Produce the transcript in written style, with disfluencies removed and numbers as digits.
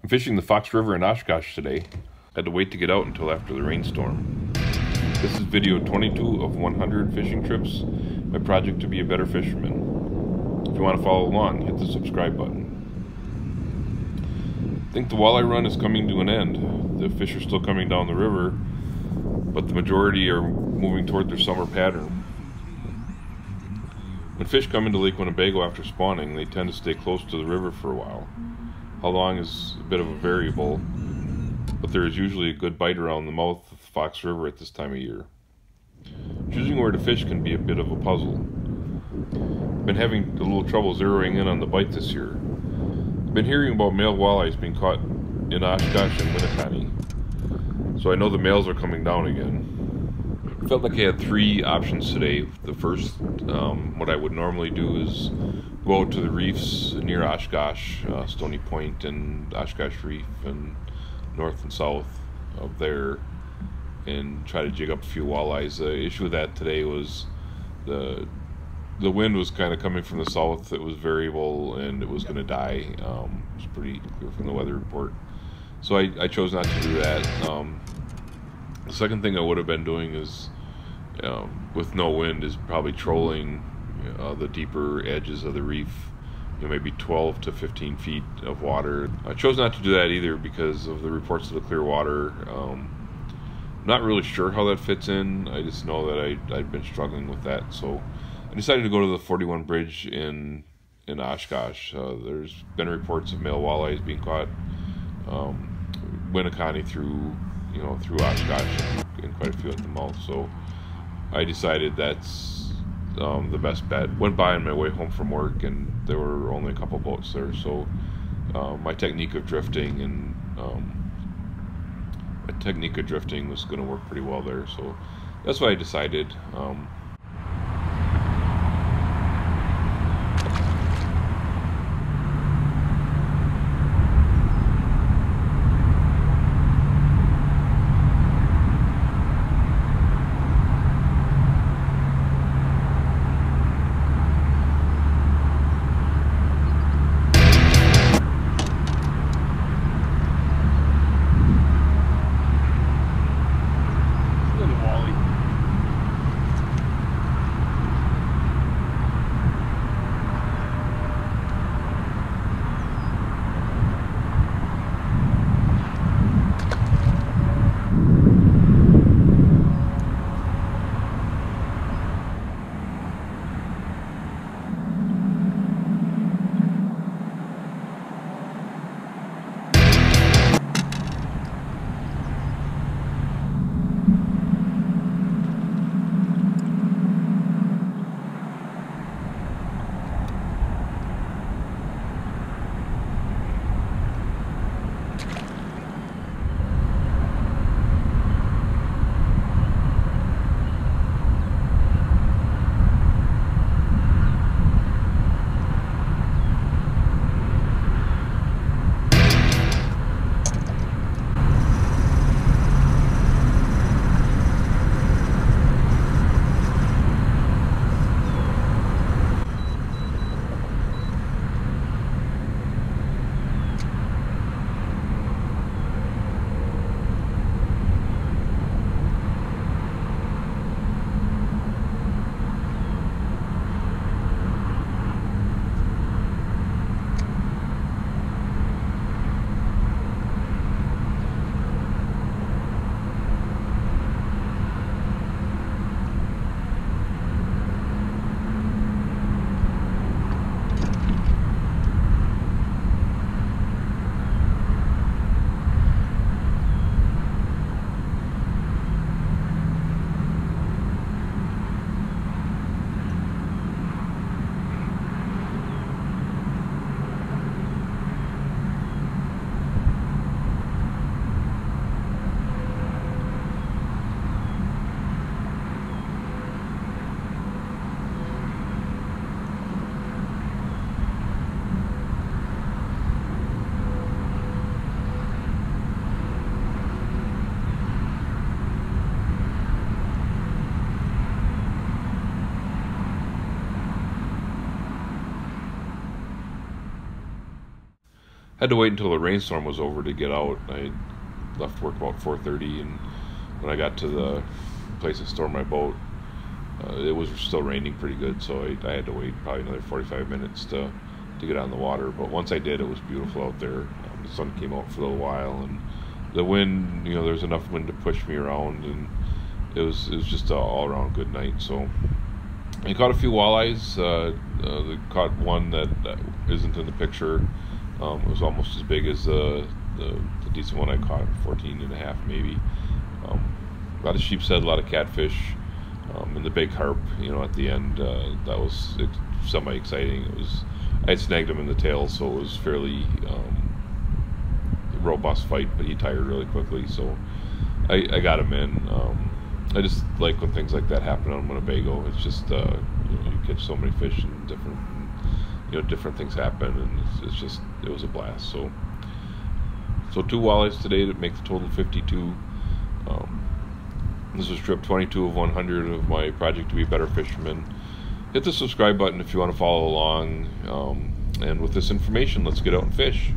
Fishing the Fox River in Oshkosh today. Had to wait to get out until after the rainstorm. This is video 22 of 100 fishing trips, my project to be a better fisherman. If you want to follow along, hit the subscribe button. I think the walleye run is coming to an end. The fish are still coming down the river, but the majority are moving toward their summer pattern. When fish come into Lake Winnebago after spawning, they tend to stay close to the river for a while. How long is a bit of a variable, but there is usually a good bite around the mouth of the Fox River at this time of year. Choosing where to fish can be a bit of a puzzle. I've been having a little trouble zeroing in on the bite this year. I've been hearing about male walleyes being caught in Oshkosh and Winnebago, so I know the males are coming down again. I felt like I had three options today. The first, what I would normally do is go out to the reefs near Oshkosh, Stony Point and Oshkosh Reef and north and south of there, and try to jig up a few walleyes. The issue with that today was the wind was kind of coming from the south. It was variable and it was going to die. It was pretty clear from the weather report. So I chose not to do that. The second thing I would have been doing is, with no wind, is probably trolling the deeper edges of the reef, maybe 12 to 15 feet of water. I chose not to do that either because of the reports of the clear water. Not really sure how that fits in. I just know that I'd been struggling with that, so I decided to go to the 41 bridge in Oshkosh. There's been reports of male walleyes being caught Winnebago through Oshkosh and quite a few at the mouth. So I decided that's the best bet. Went by on my way home from work, and there were only a couple boats there. So my technique of drifting was going to work pretty well there. So that's what I decided. Had to wait until the rainstorm was over to get out. I left work about 4:30, and when I got to the place to store my boat, it was still raining pretty good, so I had to wait probably another 45 minutes to get on the water. But once I did, it was beautiful out there. The sun came out for a little while, and the wind, you know, there's enough wind to push me around, and it was just an all-around good night. So I caught a few walleyes. Caught one that isn't in the picture. It was almost as big as the decent one I caught, 14 and a half maybe. A lot of sheepshead, a lot of catfish, and the big carp, you know, at the end. That was semi-exciting. I had snagged him in the tail, so it was fairly robust fight, but he tired really quickly, so I got him in. I just like when things like that happen on Winnebago. It's just you catch so many fish and different things happen, and it was a blast. So 2 walleyes today to make the total 52. This was trip 22 of 100 of my project to be a better fisherman. Hit the subscribe button if you want to follow along, and with this information, let's get out and fish.